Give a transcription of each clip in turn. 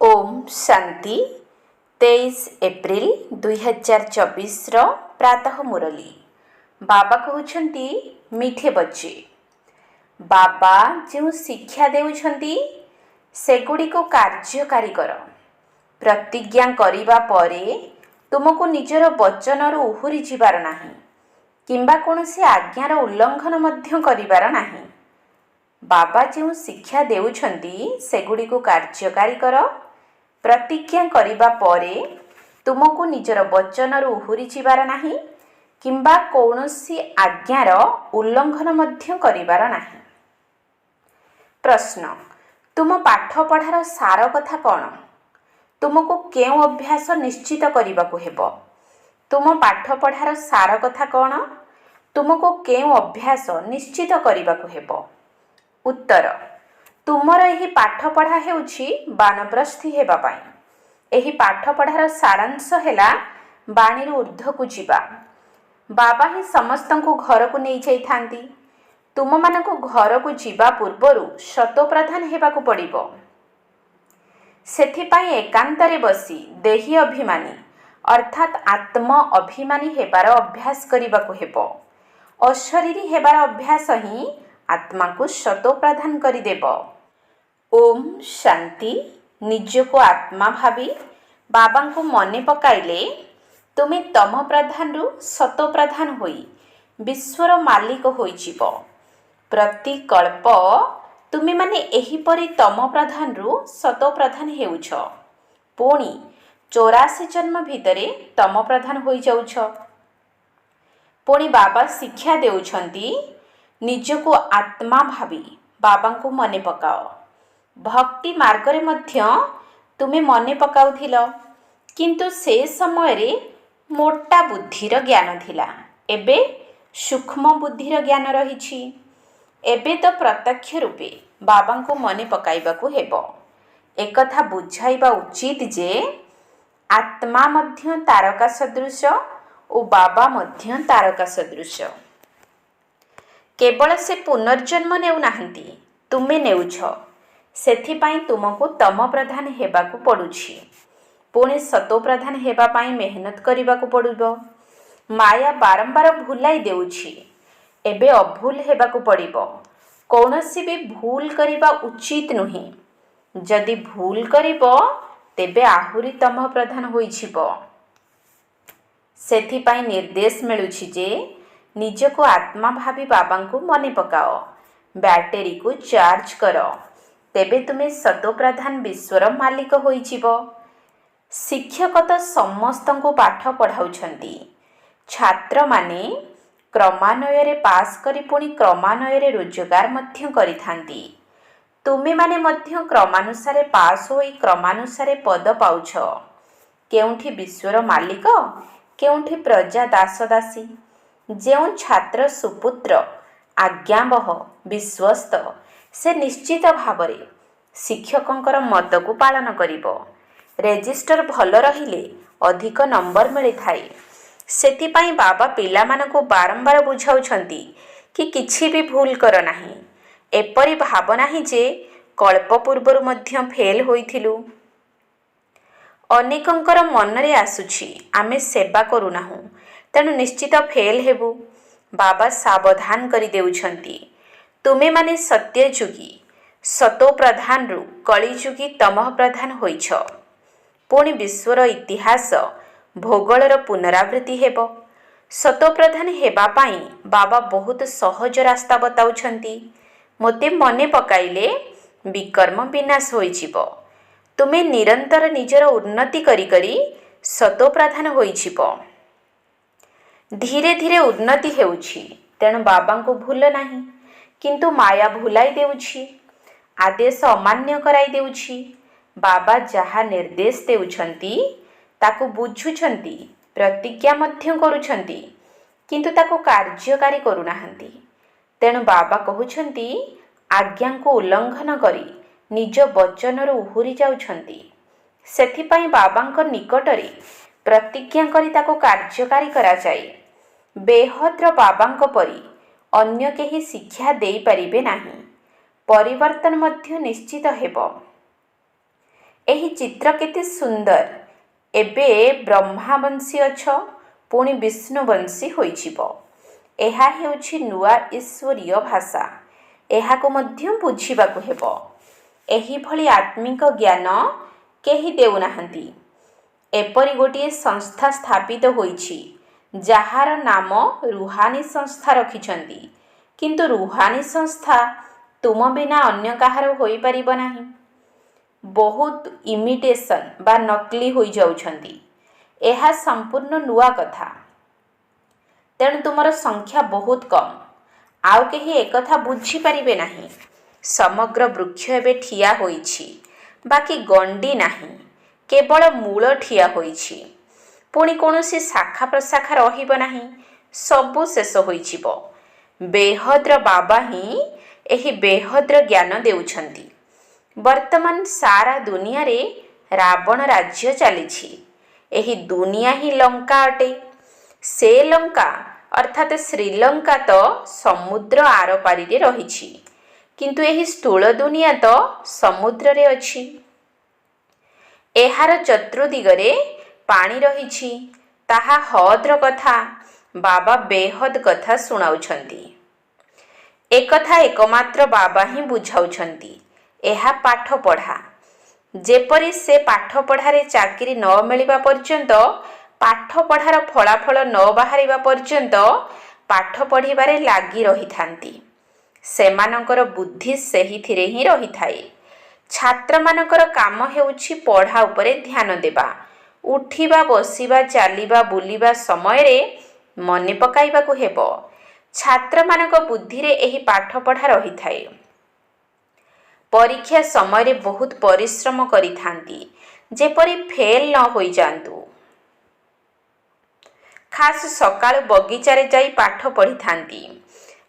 Om Shanti 23 April 2024 प्रातः मुरली बाबा कहउछंती मीठे बच्चे बाबा जो शिक्षा देउछंती सेगुड़ी को कार्यकारी कर प्रतिज्ञा करिबा परे तुमको निजर वचन उहुरी जिबार नाही किंबा कोनोसी आज्ञार उल्लंघन मध्य करिबार नाही। बाबा जो शिक्षा देउछंती सेगुड़ी को कार्यकारी कर प्रतिज्ञा करिबा परे तुमको निजर वचन उहुरी जिबार नाही किंबा कौनसी आज्ञार उल्लंघन मध्य करिबार नाही। प्रश्न तुम पाठ पढ़ार सार कथा कौन? तुमको केउ अभ्यास निश्चित करिबाकु हेबो? तुम पाठ पढ़ार सार कथा कौन? तुमको केउ अभ्यास निश्चित करिबाकु हेबो? उत्तर तुमर एही पाठ पढ़ा हेउछि बानप्रस्थी हेबा पाई। एही पाठ पढ़ार सारांश हेला बाणीर ऊर्ध्वकु जिबा। बाबा ही समस्तंकु घरकु नेई जाइथांती। तुम मानकु घरकु जिबा पूर्वरु शतप्रधान हेबाकु पड़िबो। सेथिपाई एकांतरे बसी देही अभिमानी अर्थात आत्म अभिमानी हेबार अभ्यास करिबाकु हेबो। अशरीरी हेबार अभ्यास ही आत्मा को शतप्रधान करि देबो। ओम शांति निजको आत्मा भावी बाबा को मने पकाइले तुमे तम प्रधान रु शतप्रधान होई विश्वर मालिक होई जिवो। प्रति कल्प तुमे माने एही परि तम प्रधान रु शतप्रधान हेउछ। पुणी 84 जन्म भितरे तम प्रधान होई जाउछ। पुणी बाबा शिक्षा देउछंती निजको आत्मा भावी बाबा को मने पकाओ। भक्ति मार्ग रे मध्य तुमे मने पकाउथिलो किंतु से समय रे मोटा बुद्धिर ज्ञान थिला। एबे सूक्ष्म बुद्धिर ज्ञान रहिछि। एबे तो प्रत्यक्ष रूपे बाबा को मने पकाइबाकु हेबो। एकथा बुझाइबा उचित जे आत्मा मध्य तारका सदृश और बाबा मध्य तारका सदृश। केवल से पुनर्जन्म नेउ नाहंती तुमे नेउछ। सेथिपाई तुमको तम प्रधान हेबाकु पड़ुछि। पुणे सतो प्रधान हेबा पाई मेहनत करिबाकु पड़िबो। माया बारंबार भुलाई देउछि। एबे अभूल हेबाकु पड़िबो। कौनसी भी भूल करिबा उचित नुहे। जदि भूल करिबो तेबे आहुरी तम प्रधान होई छिबो। सेथिपाई निर्देश मिलुछि जे निजको आत्मा भावी बाबा को मने पकाओ। बैटरी को चार्ज करो तेबे तुमे शतो प्रधान विश्वर मालिक होई जिवो। शिक्षक तो समस्त को पाठ पढ़ाउछंती। छात्र माने क्रमान्वय रे पास करी पुणी क्रमान्वय रे रोजगार मध्य करिथांती। तुमे माने मध्य क्रमानुसारे पास होई क्रमानुसारे पद पाउछ। केउठी विश्वर मालिक केउठी प्रजा दास दासी। जेउ छात्र सुपुत्र आज्ञावह विश्वस्त से निश्चित भावरे शिक्षकंकर मत को पालन करिबो। रेजिस्टर भल रहिले अधिक नंबर मिली थाए। सेतिपाई बाबा पिला मानको बारंबार बुझाउछंती कि किछि भी भूल कर नाही। एपरि भावना ही जे कल्प पूर्वर मध्य फेल होइथिलु। अनेकंकर मनरे आसुछि आमे सेवा करू नाहु तेणु निश्चित फेल हेबु। बाबा सावधान करि देउछंती तुमे माने सत्य जुगी शतो प्रधान रु कलिजुगी तमः प्रधान होइछ। पुणी विश्वर इतिहास भूगोलर पुनरावृत्ति हेबो। शतो प्रधान हेबा पाई बाबा बहुत सहज रास्ता बताउछंती। मोते मने पकाइले विकर्म विनाश होई जिवो। तुमे निरंतर निजर उन्नति करी करी शतो प्रधान होई जिवो। धीरे धीरे उन्नति हेउछि तेणु बाबा को भूल नाही किंतु माया भुलाई देउछि। आदेश अमान्य कराई देउछि। बाबा जहा निर्देश देउछंती ताकु बुझुछंती प्रतिज्ञा मध्य करूछंती किंतु ताकु कार्यकारी करू नाहंती। तेणु बाबा कहउछंती आज्ञा को उल्लंघन करी निज वचन रो उहुरी जाउछंती। सेथिपाई बाबांक निकटरे प्रतिज्ञा करी ताकु कार्यकारी करा जाए। बेहद्र बाबांक परी अन्य केही शिक्षा देई परिबे नाही। परिवर्तन मध्य निश्चित हेबो। ଏହି ଚିତ୍ର କେତେ ସୁନ୍ଦର। ଏବେ ବ୍ରହ୍ମାବଂଶୀ ଅଛ, ପୁଣି ବିଷ୍ଣୁବଂଶୀ ହୋଇଯିବ। ଏହା ହେଉଛି ନୂଆ ଈଶ୍ୱରୀୟ ଭାଷା। ଏହାକୁ ମଧ୍ୟ ବୁଝିବାକୁ ହେବ। ଏହିଭଳି ଆତ୍ମିକ ଜ୍ଞାନ କେହି ଦେଉନାହାନ୍ତି। ଏପରି ଗୋଟିଏ ସଂସ୍ଥା ସ୍ଥାପିତ ହୋଇଛି ଯାହାର ନାମ ରୁହାନୀ ସଂସ୍ଥା ରଖିଛନ୍ତି। କିନ୍ତୁ ରୁହାନୀ ସଂସ୍ଥା ତୁମ ବିନା ଅନ୍ୟ କାହାର ହୋଇପାରିବ ନାହିଁ। ବହୁତ ଇମିଟେସନ୍ ବା ନକଲି ହୋଇଯାଉଛନ୍ତି। ଏହା ସମ୍ପୂର୍ଣ୍ଣ ନୂଆ କଥା। ତେଣୁ ତୁମର ସଂଖ୍ୟା ବହୁତ କମ୍। ଆଉ କେହି ଏକଥା ବୁଝିପାରିବେ ନାହିଁ। ସମଗ୍ର ବୃକ୍ଷ ଏବେ ଠିଆ ହୋଇଛି, ବାକି ଗଣ୍ଡି ନାହିଁ, କେବଳ ମୂଳ ଠିଆ ହୋଇଛି। ପୁଣି କୌଣସି ଶାଖା ପ୍ରଶାଖା ରହିବ ନାହିଁ, ସବୁ ଶେଷ ହୋଇଯିବ। ବେହଦ୍ର ବାବା ହିଁ ଏହି ବେହଦ୍ର ଜ୍ଞାନ ଦେଉଛନ୍ତି। ବର୍ତ୍ତମାନ ସାରା ଦୁନିଆରେ ରାବଣ ରାଜ୍ୟ ଚାଲିଛି। ଏହି ଦୁନିଆ ହିଁ ଲଙ୍କା ଅଟେ। ସେ ଲଙ୍କା ଅର୍ଥାତ୍ ଶ୍ରୀଲଙ୍କା ତ ସମୁଦ୍ର ଆରପାରିରେ ରହିଛି, କିନ୍ତୁ ଏହି ସ୍ଥୂଳ ଦୁନିଆ ତ ସମୁଦ୍ରରେ ଅଛି। ଏହାର ଚତୁର୍ଦିଗରେ ପାଣି ରହିଛି। ତାହା ହଦ୍ର କଥା। ବାବା ବେହଦ କଥା ଶୁଣାଉଛନ୍ତି। ଏକଥା ଏକମାତ୍ର ବାବା ହିଁ ବୁଝାଉଛନ୍ତି। ଏହା ପାଠପଢ଼ା। ଯେପରି ସେ ପାଠପଢ଼ାରେ ଚାକିରି ନ ମିଳିବା ପର୍ଯ୍ୟନ୍ତ, ପାଠପଢ଼ାର ଫଳାଫଳ ନ ବାହାରିବା ପର୍ଯ୍ୟନ୍ତ ପାଠ ପଢ଼ିବାରେ ଲାଗି ରହିଥାନ୍ତି। ସେମାନଙ୍କର ବୁଦ୍ଧି ସେହିଥିରେ ହିଁ ରହିଥାଏ। ଛାତ୍ରମାନଙ୍କର କାମ ହେଉଛି ପଢ଼ା ଉପରେ ଧ୍ୟାନ ଦେବା। ଉଠିବା, ବସିବା, ଚାଲିବା, ବୁଲିବା ସମୟରେ ମନେ ପକାଇବାକୁ ହେବ। ଛାତ୍ରମାନଙ୍କ ବୁଦ୍ଧିରେ ଏହି ପାଠପଢ଼ା ରହିଥାଏ। ପରୀକ୍ଷା ସମୟରେ ବହୁତ ପରିଶ୍ରମ କରିଥାନ୍ତି, ଯେପରି ଫେଲ୍ ନ ହୋଇଯାଆନ୍ତୁ। ଖାସ୍ ସକାଳୁ ବଗିଚାରେ ଯାଇ ପାଠ ପଢ଼ିଥାନ୍ତି,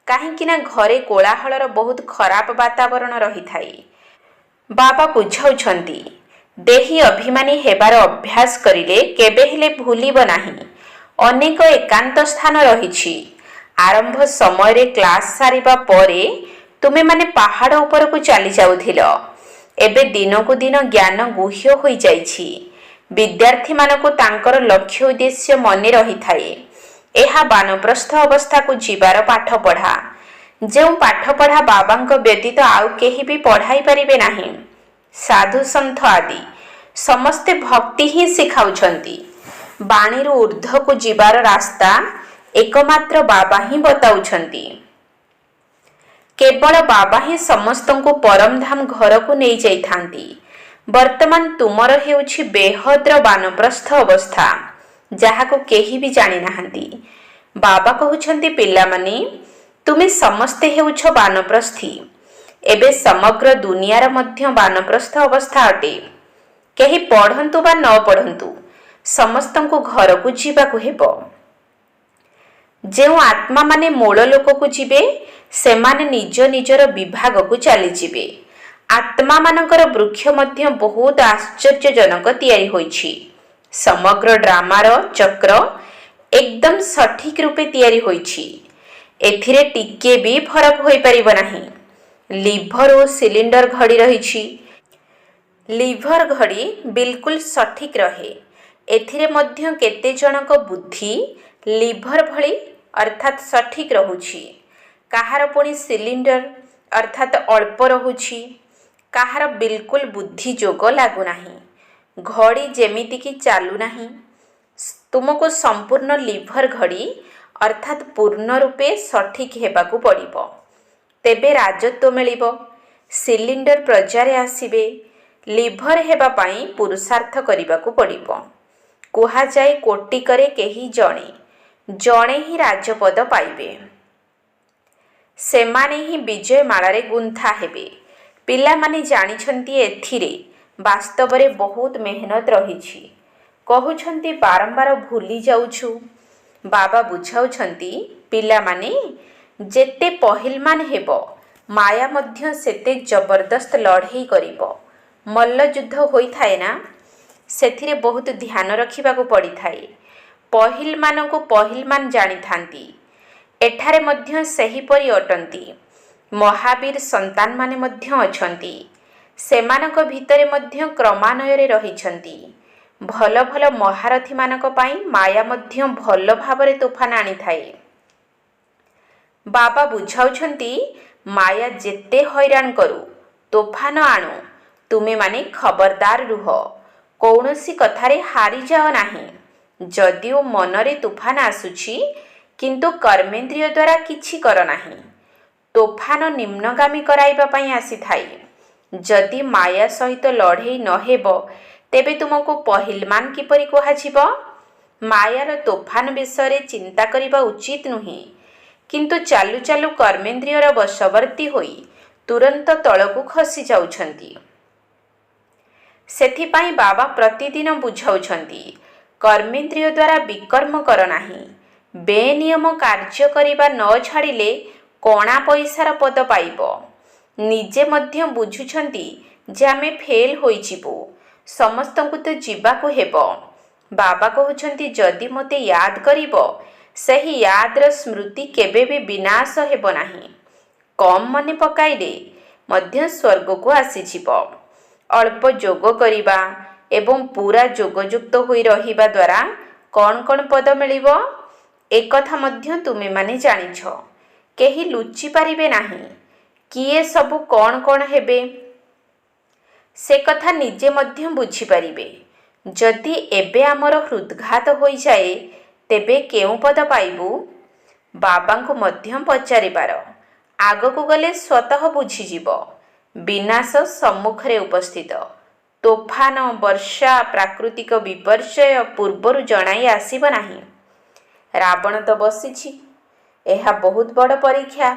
କାହିଁକିନା ଘରେ କୋଳାହଳର ବହୁତ ଖରାପ ବାତାବରଣ ରହିଥାଏ। ବାବା ବୁଝାଉଛନ୍ତି, ଦେହୀ ଅଭିମାନୀ ହେବାର ଅଭ୍ୟାସ କରିଲେ କେବେ ହେଲେ ଭୁଲିବ ନାହିଁ। ଅନେକ ଏକାନ୍ତ ସ୍ଥାନ ରହିଛି। ଆରମ୍ଭ ସମୟରେ କ୍ଲାସ୍ ସାରିବା ପରେ ତୁମେମାନେ ପାହାଡ଼ ଉପରକୁ ଚାଲି ଯାଉଥିଲ। ଏବେ ଦିନକୁ ଦିନ ଜ୍ଞାନ ଗୁହ୍ୟ ହୋଇଯାଇଛି। ବିଦ୍ୟାର୍ଥୀମାନଙ୍କୁ ତାଙ୍କର ଲକ୍ଷ୍ୟ ଉଦ୍ଦେଶ୍ୟ ମନେ ରହିଥାଏ। ଏହା ବାନପ୍ରସ୍ଥ ଅବସ୍ଥାକୁ ଯିବାର ପାଠପଢ଼ା। ଯେଉଁ ପାଠପଢ଼ା ବାବାଙ୍କ ବ୍ୟତୀତ ଆଉ କେହି ବି ପଢ଼ାଇ ପାରିବେ ନାହିଁ। ସାଧୁ ସନ୍ଥ ଆଦି ସମସ୍ତେ ଭକ୍ତି ହିଁ ଶିଖାଉଛନ୍ତି। ବାଣୀରୁ ଊର୍ଦ୍ଧ୍ୱକୁ ଯିବାର ରାସ୍ତା ଏକମାତ୍ର ବାବା ହିଁ ବତାଉଛନ୍ତି। କେବଳ ବାବା ହିଁ ସମସ୍ତଙ୍କୁ ପରମଧାମ ଘରକୁ ନେଇଯାଇଥାନ୍ତି। ବର୍ତ୍ତମାନ ତୁମର ହେଉଛି ବେହଦ୍ର ବାନପ୍ରସ୍ଥ ଅବସ୍ଥା, ଯାହାକୁ କେହି ବି ଜାଣିନାହାନ୍ତି। ବାବା କହୁଛନ୍ତି, ପିଲାମାନେ, ତୁମେ ସମସ୍ତେ ହେଉଛ ବାନପ୍ରସ୍ଥୀ। ଏବେ ସମଗ୍ର ଦୁନିଆର ମଧ୍ୟ ବାନପ୍ରସ୍ଥ ଅବସ୍ଥା ଅଟେ। କେହି ପଢ଼ନ୍ତୁ ବା ନ ପଢ଼ନ୍ତୁ, ସମସ୍ତଙ୍କୁ ଘରକୁ ଯିବାକୁ ହେବ। ଯେଉଁ ଆତ୍ମାମାନେ ମୂଳ ଲୋକକୁ ଯିବେ, ସେମାନେ ନିଜ ନିଜର ବିଭାଗକୁ ଚାଲିଯିବେ। ଆତ୍ମାମାନଙ୍କର ବୃକ୍ଷ ମଧ୍ୟ ବହୁତ ଆଶ୍ଚର୍ଯ୍ୟଜନକ ତିଆରି ହୋଇଛି। ସମଗ୍ର ଡ୍ରାମାର ଚକ୍ର ଏକଦମ ସଠିକ ରୂପେ ତିଆରି ହୋଇଛି। ଏଥିରେ ଟିକିଏ ବି ଫରକ ହୋଇପାରିବ ନାହିଁ। ଲିଭର ଓ ସିଲିଣ୍ଡର ଘଡ଼ି ରହିଛି। ଲିଭର ଘଡ଼ି ବିଲକୁଲ ସଠିକ ରହେ। ଏଥିରେ ମଧ୍ୟ କେତେ ଜଣଙ୍କ ବୁଦ୍ଧି ଲିଭର ଭଳି ଅର୍ଥାତ୍ ସଠିକ ରହୁଛି। କାହାର ପୁଣି ସିଲିଣ୍ଡର ଅର୍ଥାତ୍ ଅଳ୍ପ ରହୁଛି। କାହାର ବିଲକୁଲ ବୁଦ୍ଧି ଯୋଗ ଲାଗୁନାହିଁ। ଘଡ଼ି ଯେମିତିକି ଚାଲୁନାହିଁ। ତୁମକୁ ସମ୍ପୂର୍ଣ୍ଣ ଲିଭର ଘଡ଼ି ଅର୍ଥାତ୍ ପୂର୍ଣ୍ଣ ରୂପେ ସଠିକ ହେବାକୁ ପଡ଼ିବ। ତେବେ ରାଜତ୍ୱ ମିଳିବ। ସିଲିଣ୍ଡର ପ୍ରଜାରେ ଆସିବେ। ଲିଭର ହେବା ପାଇଁ ପୁରୁଷାର୍ଥ କରିବାକୁ ପଡ଼ିବ। କୁହାଯାଏ, କୋଟିକରେ କେହି ଜଣେ ହିଁ ରାଜପଦ ପାଇବେ। ସେମାନେ ହିଁ ବିଜୟମାଳାରେ ଗୁନ୍ଥା ହେବେ। ପିଲାମାନେ ଜାଣିଛନ୍ତି, ଏଥିରେ ବାସ୍ତବରେ ବହୁତ ମେହନତ ରହିଛି। କହୁଛନ୍ତି ବାରମ୍ବାର ଭୁଲି ଯାଉଛୁ। ବାବା ବୁଝାଉଛନ୍ତି, ପିଲାମାନେ, ଯେତେ ପହିଲମାନ ହେବ, ମାୟା ମଧ୍ୟ ସେତେ ଜବରଦସ୍ତ ଲଢ଼େଇ କରିବ। ମଲ୍ଲଯୁଦ୍ଧ ହୋଇଥାଏ ନା, ସେଥିରେ ବହୁତ ଧ୍ୟାନ ରଖିବାକୁ ପଡ଼ିଥାଏ। ପହିଲମାନଙ୍କୁ ପହିଲମାନ ଜାଣିଥାନ୍ତି। ଏଠାରେ ମଧ୍ୟ ସେହିପରି ଅଟନ୍ତି। ମହାବୀର ସନ୍ତାନମାନେ ମଧ୍ୟ ଅଛନ୍ତି। ସେମାନଙ୍କ ଭିତରେ ମଧ୍ୟ କ୍ରମାନ୍ୱୟରେ ରହିଛନ୍ତି। ଭଲ ଭଲ ମହାରଥୀମାନଙ୍କ ପାଇଁ ମାୟା ମଧ୍ୟ ଭଲ ଭାବରେ ତୋଫାନ ଆଣିଥାଏ। ବାବା ବୁଝାଉଛନ୍ତି, ମାୟା ଯେତେ ହଇରାଣ କରୁ, ତୋଫାନ ଆଣୁ, ତୁମେମାନେ ଖବରଦାର ରୁହ, କୌଣସି କଥାରେ ହାରିଯାଅ ନାହିଁ। ଯଦିଓ ମନରେ ତୋଫାନ ଆସୁଛି, କିନ୍ତୁ କର୍ମେନ୍ଦ୍ରିୟ ଦ୍ୱାରା କିଛି କର ନାହିଁ। ତୋଫାନ ନିମ୍ନଗାମୀ କରାଇବା ପାଇଁ ଆସିଥାଏ। ଯଦି ମାୟା ସହିତ ଲଢ଼େଇ ନ ହେବ, ତେବେ ତୁମକୁ ପହିଲମାନ କିପରି କୁହାଯିବ? ମାୟାର ତୋଫାନ ବିଷୟରେ ଚିନ୍ତା କରିବା ଉଚିତ ନୁହେଁ, କିନ୍ତୁ ଚାଲୁ ଚାଲୁ କର୍ମେନ୍ଦ୍ରିୟର ବଶବର୍ତ୍ତୀ ହୋଇ ତୁରନ୍ତ ତଳକୁ ଖସି ଯାଉଛନ୍ତି। ସେଥିପାଇଁ ବାବା ପ୍ରତିଦିନ ବୁଝାଉଛନ୍ତି, କର୍ମେନ୍ଦ୍ରିୟ ଦ୍ୱାରା ବିକର୍ମ କର ନାହିଁ। ବେନିୟମ କାର୍ଯ୍ୟ କରିବା ନ ଛାଡ଼ିଲେ କଣା ପଇସାର ପଦ ପାଇବ। ନିଜେ ମଧ୍ୟ ବୁଝୁଛନ୍ତି ଯେ ଆମେ ଫେଲ୍ ହୋଇଯିବୁ, ସମସ୍ତଙ୍କୁ ତ ଯିବାକୁ ହେବ। ବାବା କହୁଛନ୍ତି, ଯଦି ମୋତେ ୟାଦ କରିବ, ସେହି ୟାଦର ସ୍ମୃତି କେବେ ବି ବିନାଶ ହେବ ନାହିଁ। କମ୍ ମନେ ପକାଇଲେ ମଧ୍ୟ ସ୍ୱର୍ଗକୁ ଆସିଯିବ। ଅଳ୍ପ ଯୋଗ କରିବା ଏବଂ ପୁରା ଯୋଗଯୁକ୍ତ ହୋଇ ରହିବା ଦ୍ୱାରା କ'ଣ କ'ଣ ପଦ ମିଳିବ, ଏକଥା ମଧ୍ୟ ତୁମେମାନେ ଜାଣିଛ। କେହି ଲୁଚି ପାରିବେ ନାହିଁ। କିଏ ସବୁ କ'ଣ କ'ଣ ହେବେ, ସେ କଥା ନିଜେ ମଧ୍ୟ ବୁଝିପାରିବେ। ଯଦି ଏବେ ଆମର ହୃଦଘାତ ହୋଇଯାଏ, ତେବେ କେଉଁ ପଦ ପାଇବୁ? ବାବାଙ୍କୁ ମଧ୍ୟ ପଚାରିପାର। ଆଗକୁ ଗଲେ ସ୍ୱତଃ ବୁଝିଯିବ। ବିନାଶ ସମ୍ମୁଖରେ ଉପସ୍ଥିତ। ତୋଫାନ, ବର୍ଷା, ପ୍ରାକୃତିକ ବିପର୍ଯ୍ୟୟ ପୂର୍ବରୁ ଜଣାଇ ଆସିବ ନାହିଁ। ରାବଣ ତ ବସିଛି। ଏହା ବହୁତ ବଡ଼ ପରୀକ୍ଷା।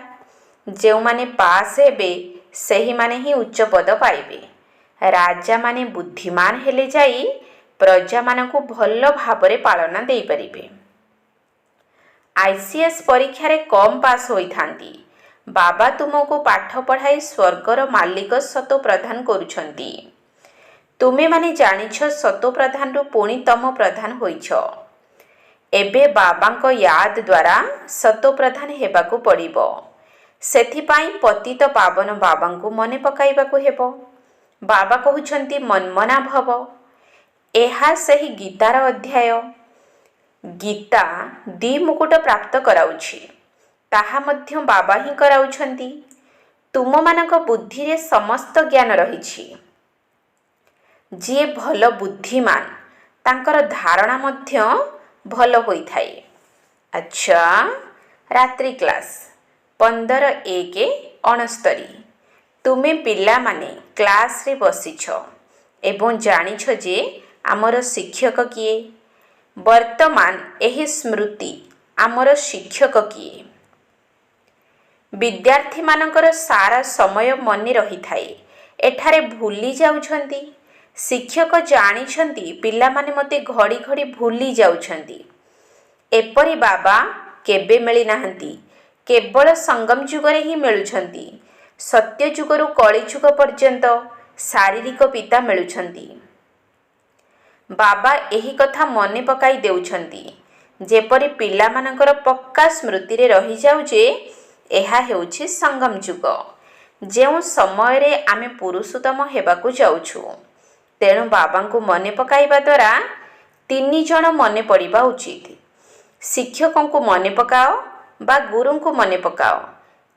ଯେଉଁମାନେ ପାସ୍ ହେବେ, ସେହିମାନେ ହିଁ ଉଚ୍ଚ ପଦ ପାଇବେ। ରାଜାମାନେ ବୁଦ୍ଧିମାନ ହେଲେ ଯାଇ ପ୍ରଜାମାନଙ୍କୁ ଭଲ ଭାବରେ ପାଳନା ଦେଇପାରିବେ। ICS ପରୀକ୍ଷାରେ କମ୍ ପାସ୍ ହୋଇଥାନ୍ତି। ବାବା ତୁମକୁ ପାଠ ପଢ଼ାଇ ସ୍ୱର୍ଗର ମାଲିକ ସତୋପ୍ରଧାନ କରୁଛନ୍ତି। ତୁମେମାନେ ଜାଣିଛ ସତୋପ୍ରଧାନରୁ ପୁଣି ତମ ପ୍ରଧାନ ହୋଇଛ। ଏବେ ବାବାଙ୍କ ୟାଦ ଦ୍ୱାରା ସତୋପ୍ରଧାନ ହେବାକୁ ପଡ଼ିବ। ସେଥିପାଇଁ ପତିତ ପାବନ ବାବାଙ୍କୁ ମନେ ପକାଇବାକୁ ହେବ। ବାବା କହୁଛନ୍ତି, ମନ୍ମନା ଭବ। ଏହା ସେହି ଗୀତାର ଅଧ୍ୟାୟ। ଗୀତା ଦ୍ୱିମୁକୁଟ ପ୍ରାପ୍ତ କରାଉଛି। ତାହା ମଧ୍ୟ ବାବା ହିଁ କରାଉଛନ୍ତି। ତୁମମାନଙ୍କ ବୁଦ୍ଧିରେ ସମସ୍ତ ଜ୍ଞାନ ରହିଛି। ଯିଏ ଭଲ ବୁଦ୍ଧିମାନ, ତାଙ୍କର ଧାରଣା ମଧ୍ୟ ଭଲ ହୋଇଥାଏ। ଆଚ୍ଛା, ରାତ୍ରି କ୍ଲାସ 15/1/69। ତୁମେ ପିଲାମାନେ କ୍ଲାସରେ ବସିଛ ଏବଂ ଜାଣିଛ ଯେ ଆମର ଶିକ୍ଷକ କିଏ। ବର୍ତ୍ତମାନ ଏହି ସ୍ମୃତି, ଆମର ଶିକ୍ଷକ କିଏ। ବିଦ୍ୟାର୍ଥୀମାନଙ୍କର ସାରା ସମୟ ମନେ ରହିଥାଏ, ଏଠାରେ ଭୁଲି ଯାଉଛନ୍ତି। ଶିକ୍ଷକ ଜାଣିଛନ୍ତି ପିଲାମାନେ ମୋତେ ଘଡ଼ି ଘଡ଼ି ଭୁଲି ଯାଉଛନ୍ତି। ଏପରି ବାବା କେବେ ମିଳିନାହାନ୍ତି। କେବଳ ସଙ୍ଗମ ଯୁଗରେ ହିଁ ମିଳୁଛନ୍ତି। ସତ୍ୟ ଯୁଗରୁ କଳିଯୁଗ ପର୍ଯ୍ୟନ୍ତ ଶାରୀରିକ ପିତା ମିଳୁଛନ୍ତି। ବାବା ଏହି କଥା ମନେ ପକାଇ ଦେଉଛନ୍ତି, ଯେପରି ପିଲାମାନଙ୍କର ପକ୍କା ସ୍ମୃତିରେ ରହିଯାଉ ଯେ ଏହା ହେଉଛି ସଙ୍ଗମ ଯୁଗ, ଯେଉଁ ସମୟରେ ଆମେ ପୁରୁଷୋତ୍ତମ ହେବାକୁ ଯାଉଛୁ। ତେଣୁ ବାବାଙ୍କୁ ମନେ ପକାଇବା ଦ୍ୱାରା 3 ଜଣ ମନେ ପଡ଼ିବା ଉଚିତ। ଶିକ୍ଷକଙ୍କୁ ମନେ ପକାଅ ବା ଗୁରୁଙ୍କୁ ମନେ ପକାଅ,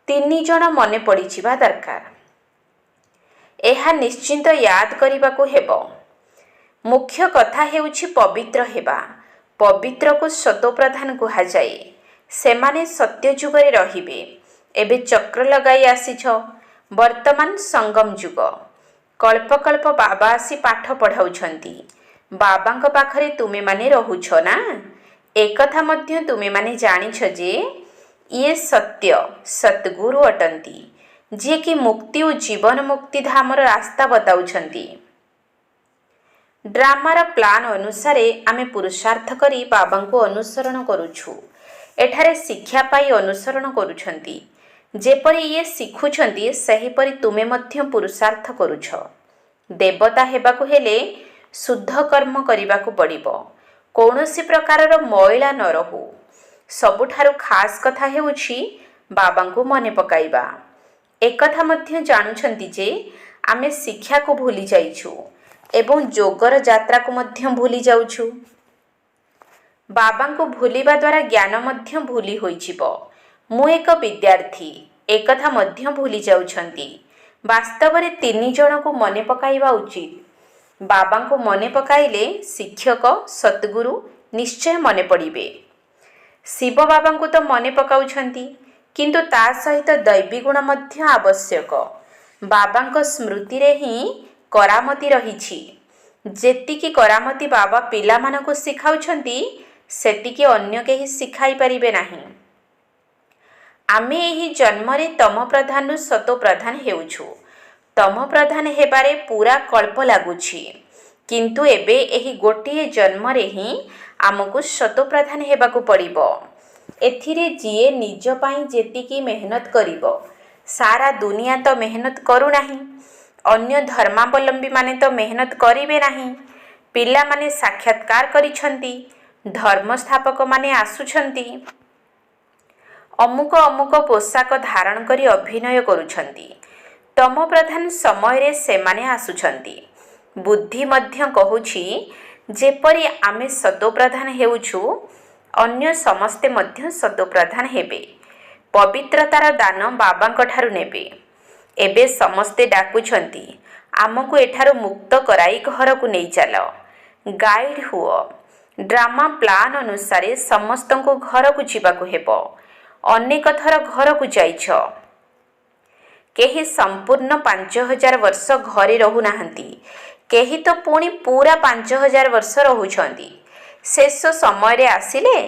3 ଜଣ ମନେ ପଡ଼ିଯିବା ଦରକାର। ଏହା ନିଶ୍ଚିନ୍ତ ୟାଦ କରିବାକୁ ହେବ। ମୁଖ୍ୟ କଥା ହେଉଛି ପବିତ୍ର ହେବା। ପବିତ୍ରକୁ ସତୋପ୍ରଧାନ କୁହାଯାଏ। ସେମାନେ ସତ୍ୟ ଯୁଗରେ ରହିବେ। ଏବେ ଚକ୍ର ଲଗାଇ ଆସିଛ। ବର୍ତ୍ତମାନ ସଙ୍ଗମ ଯୁଗ। କଳ୍ପକଳ୍ପ ବାବା ଆସି ପାଠ ପଢ଼ାଉଛନ୍ତି। ବାବାଙ୍କ ପାଖରେ ତୁମେମାନେ ରହୁଛ ନା? ଏକଥା ମଧ୍ୟ ତୁମେମାନେ ଜାଣିଛ ଯେ ଇଏ ସତ୍ୟ ସଦ୍ଗୁରୁ ଅଟନ୍ତି, ଯିଏକି ମୁକ୍ତି ଓ ଜୀବନ ମୁକ୍ତି ଧାମର ରାସ୍ତା ବତାଉଛନ୍ତି। ଡ୍ରାମାର ପ୍ଲାନ୍ ଅନୁସାରେ ଆମେ ପୁରୁଷାର୍ଥ କରି ବାବାଙ୍କୁ ଅନୁସରଣ କରୁଛୁ। ଏଠାରେ ଶିକ୍ଷା ପାଇ ଅନୁସରଣ କରୁଛନ୍ତି। ଯେପରି ଇଏ ଶିଖୁଛନ୍ତି, ସେହିପରି ତୁମେ ମଧ୍ୟ ପୁରୁଷାର୍ଥ କରୁଛ। ଦେବତା ହେବାକୁ ହେଲେ ଶୁଦ୍ଧ କର୍ମ କରିବାକୁ ପଡ଼ିବ। କୌଣସି ପ୍ରକାରର ମଇଳା ନ ରହୁ। ସବୁଠାରୁ ଖାସ୍ କଥା ହେଉଛି ବାବାଙ୍କୁ ମନେ ପକାଇବା। ଏକଥା ମଧ୍ୟ ଜାଣୁଛନ୍ତି ଯେ आमे शिक्षा को भूली जाइछु एवं जोगर यात्रा को मध्य भूली जाउछु। बाबा को भूलिबा द्वारा ज्ञान मध्य भूली होइजिबो। मु एक विद्यार्थी एकथा मध्य भूली जाउछंती। वास्तव में 3 जन को मने पकाइबा उचित। बाबा को मने पकाइले शिक्षक सतगुरु निश्चय मने पड़िबे। शिव बाबा को तो मने पकाउछंती किंतु ता सहित दैवी गुण मध्य आवश्यक। बाबा स्मृति रे ही करामती रहिछि। जेतिकी करामती बाबा पिला मानको सिखाउछंती सेतिकी अन्य केही सिखाई परिबे नाही। आमे एही जन्मरे तम प्रधान सतो प्रधान हेउछु। तम प्रधान हेबारे पूरा कल्प लागुछि किंतु एबे एही गोटिए जन्मरे ही आमको सतो प्रधान हेबाकू पड़िबो। एथिरे जिए निज पाई जेतिकी मेहनत करिबो सारा दुनिया तो मेहनत करू नाही। अन्य धर्मावलंबी माने तो मेहनत करिवे नाही। पिला माने साक्षात्कार करिछंती। धर्मस्थापक माने आसुछंती। अमुक अमुक पोशाक धारण करी अभिनय करुछंती। तम प्रधान समय रे सेमाने आसुछंती। बुद्धि मध्य कहुछि जेपरि आमे सतो प्रधान हेउछु अन्य समस्ते मध्य सतो प्रधान हेबे। पवित्रतार दान बाबांक ठारु नेबे। एबे समस्ते डाकुछंती आमको एठारु मुक्त कराई घर को नहीं चल। गाइड हुओ। ड्रामा प्लान अनुसार समस्त को घर को जीवाकू हेबो। अनेक थर घर को जाइछ। केही संपूर्ण 5000 वर्ष घरे रहु नाहंती। केही तो पुणी पूरा 5000 वर्ष रहुछंती। शेष समय रे आसिले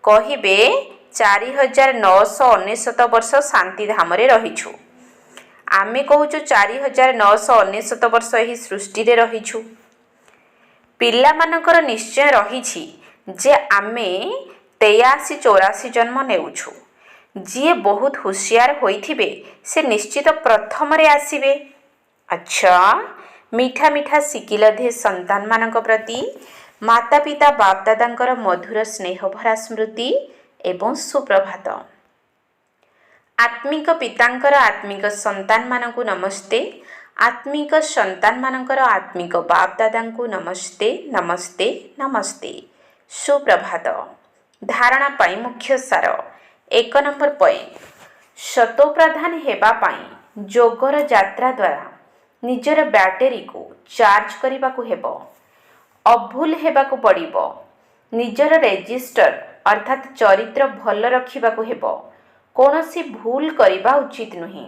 कहिबे 4999 वर्ष शांति धाम रे रहिछु। आमे कहूछु 4999 वर्ष एही सृष्टि रे रहिछु। पिला मानकर निश्चय रहिछि जे आमे 83-84 जन्म नेउछु। जिए बहुत होशियार होइथिबे से निश्चित प्रथम रे आसीबे। अच्छा मीठा मीठा सिकिल दे संतान मानक प्रति माता पिता बाप दादांकर मधुर स्नेह भरा स्मृति एवं सुप्रभात। आत्मिक पितांकर आत्मिक संतान मानकु नमस्ते। आत्मिक संतान मानकर आत्मिक बाप दादांकु नमस्ते नमस्ते नमस्ते। सुप्रभात। धारणा पाई मुख्य सार 1 नंबर पॉइंट। सतो प्रधान हेबा पाई जोगर यात्रा द्वारा निजर बैटरी को चार्ज करने को हेबो। अभूल हेबाकू पड़िबो। निजर रेजिस्टर अर्थात चरित्र भल रखिबा को हेबो। कोनोसी भूल करिबा उचित नुही।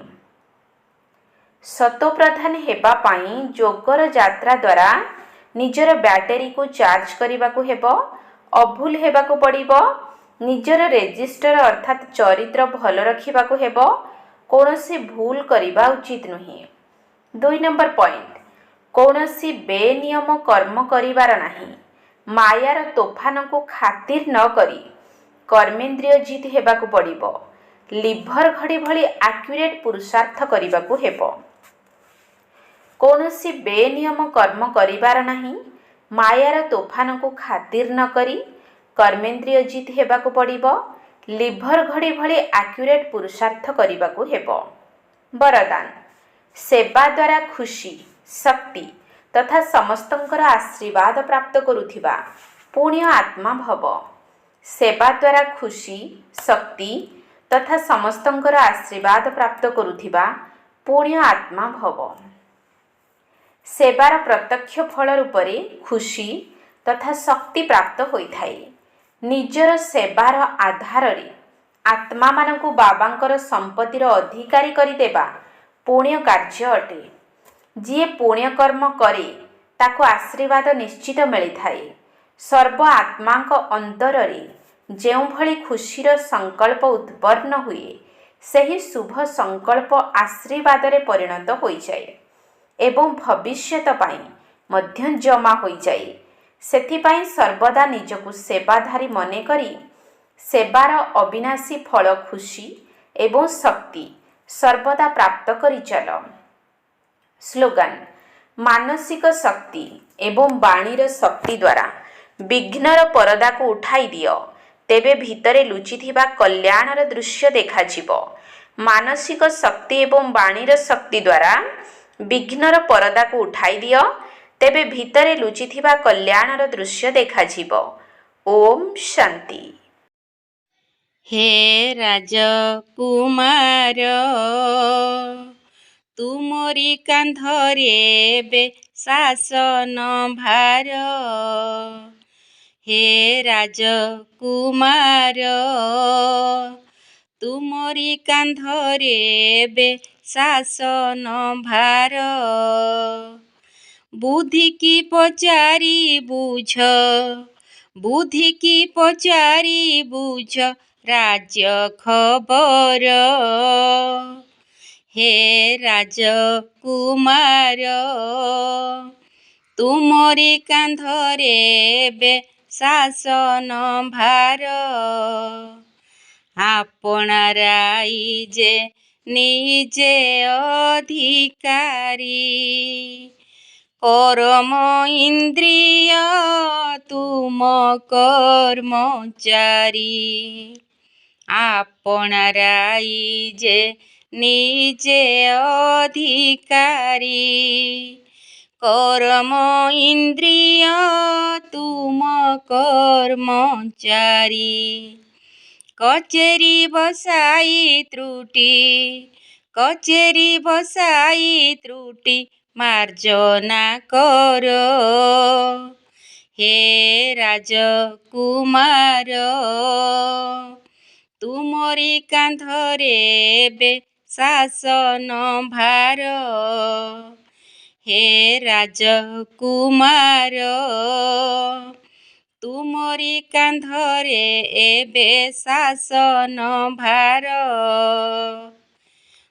सतो प्रधान हेबा पाई जोगर यात्रा द्वारा निजर बैटरी को चार्ज करने को हेबो। अभूल हेबाकू पड़िबो। निजर रेजिस्टर अर्थात चरित्र भल रखिबा को हेबो। कोनोसी भूल करिबा उचित नुही। 2 नंबर पॉइंट। कोनोसी बेनियम कर्म करिवार नाही। मायार तोफान को खातिर न करी कर्मेंद्रिय जीत हेबाकू पड़िबो। लिभर घड़ी भली एक्यूरेट पुरुषार्थ करिबाकू हेबो। कोनोसी बेनियम कर्म करिवार नाही। मायार तोफान को खातिर न करी कर्मेंद्रिय जीत हेबाकू पड़िबो। लिभर घड़ी भली एक्यूरेट पुरुषार्थ करिबाकू हेबो। वरदान। सेवा द्वारा खुशी शक्ति तथा समस्तंकर आशीर्वाद प्राप्त करुथिबा पुण्य आत्मा भव। सेवा द्वारा खुशी शक्ति तथा समस्तंकर आशीर्वाद प्राप्त करुथिबा पुण्य आत्मा भव। सेवार प्रत्यक्ष फल रूपरे खुशी तथा शक्ति प्राप्त होइथाए। निजर सेवार आधार रे आत्मा मानकु बाबांकर संपत्तिर अधिकारी करिदेबा पुण्य कार्य अटे। जी पुण्य कर्म करे ताको आशीर्वाद निश्चित मिली थाए। सर्व आत्मांक अंतर रे जेउ भली खुशीर संकल्प उत्पन्न हुए सही शुभ संकल्प आशीर्वाद रे परिणत हो जाए एवं भविष्यत पाई मध्य जमा हो जाए। सेथिपाई सर्वदा निजकु सेवाधारी मने करी सेवार अविनाशी फल खुशी एवं शक्ति सर्वदा प्राप्त करि चल। स्लोगान। मानसिक शक्ति एवं वाणीर शक्ति द्वारा विघ्नर परदा को उठाई दियो तेबे भितरे लुचिथिबा कल्याणर दृश्य देखाजिबो। मानसिक शक्ति एवं वाणीर शक्ति द्वारा ବିଘ୍ନର ପରଦାକୁ ଉଠାଇ ଦିଅ, ତେବେ ଭିତରେ ଲୁଚିଥିବା କଲ୍ୟାଣର ଦୃଶ୍ୟ ଦେଖାଯିବ। ଓମ୍ ଶାନ୍ତି। ହେ ରାଜକୁମାର, ତୁମରି କାନ୍ଧରେ ଏବେ ଶାସନ ଭାର। ହେ ରାଜକୁମାର, ତୁମରି କାନ୍ଧରେ ଏବେ ଶାସନ ଭାର। ବୁଦ୍ଧିକି ପଚାରି ବୁଝ, ବୁଦ୍ଧିକି ପଚାରି ବୁଝ ରାଜ୍ୟ ଖବର। ହେ ରାଜକୁମାର, ତୁମରି କାନ୍ଧରେ ଏବେ ଶାସନ ଭାର। ଆପଣା ରାଇଜେ ନିଜେ ଅଧିକାରୀ, କର୍ମ ଇନ୍ଦ୍ରିୟ ତୁମ କର୍ମଚାରୀ। ଆପଣା ରାଇଜେ ନିଜେ ଅଧିକାରୀ, କର୍ମ ଇନ୍ଦ୍ରିୟ ତୁମ କର୍ମଚାରୀ। କଚେରୀ ବସାଇ ତ୍ରୁଟି, କଚେରୀ ବସାଇ ତ୍ରୁଟି ମାର୍ଜନା କର। ହେ ରାଜକୁମାର, ତୁମରି କାନ୍ଧରେ ଏବେ ଶାସନ ଭାର। ହେ ରାଜକୁମାର, ତୁମରି କାନ୍ଧରେ ଏବେ ଶାସନ ଭାର।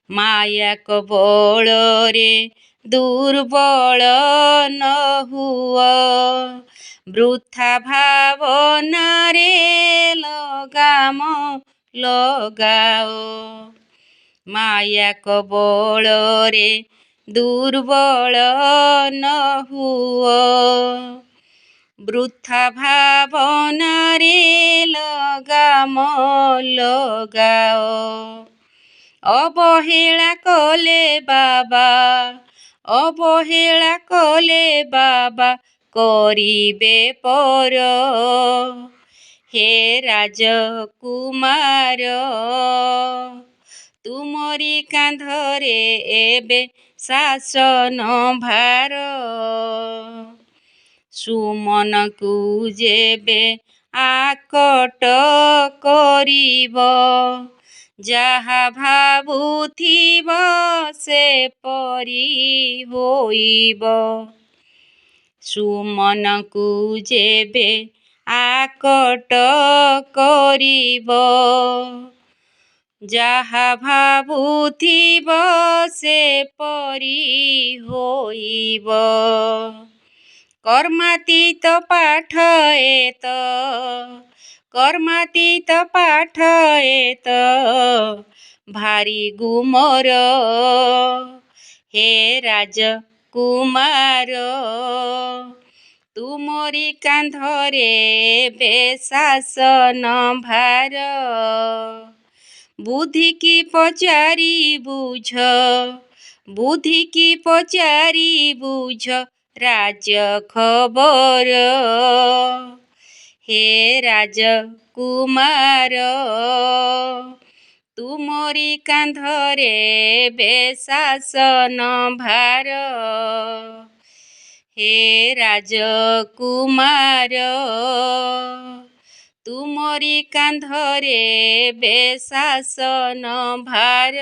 ମାୟା କବଳରେ ଦୁର୍ବଳ ନ ହୁଅ, ବୃଥା ଭାବନାରେ ଲଗାମ ଲଗାଅ। ମାୟା କବଳରେ ଦୁର୍ବଳ ନ ହୁଅ, ବୃଥା ଭାବନାରେ ଲଗାମ ଲଗାଅ। ଅବହେଳା କଲେ ବାବା, ଅବହେଳା କଲେ ବାବା କରିବେ ପର। ହେ ରାଜକୁମାର, ତୁମରି କାନ୍ଧରେ ଏବେ ଶାସନ ଭାର। ସୁମନକୁ ଯେବେ ଆକଟ କରିବ, ଯାହା ଭାବୁଥିବ ସେପରି ହୋଇବ। ସୁମନକୁ ଯେବେ ଆକଟ କରିବ, ଯାହା ଭାବୁଥିବ ସେପରି ହୋଇବ। କର୍ମାତୀତ ପାଠ ଏତ, କର୍ମାତୀତ ପାଠ ଏତ ଭାରି ଗୁମର। ହେ ରାଜକୁମାର, ତୁମରି କାନ୍ଧରେ ଏବେ ଶାସନ ଭାର। ବୁଦ୍ଧିକି ପଚାରି ବୁଝ, ବୁଦ୍ଧିକି ପଚାରି ବୁଝ ରାଜ୍ୟ ଖବର। ହେ ରାଜକୁମାର, ତୁମରି କାନ୍ଧରେ ଏବେ ଶାସନ ଭାର। ହେ ରାଜକୁମାର, ତୁମରି କାନ୍ଧରେ ଏବେ ଶାସନ ଭାର।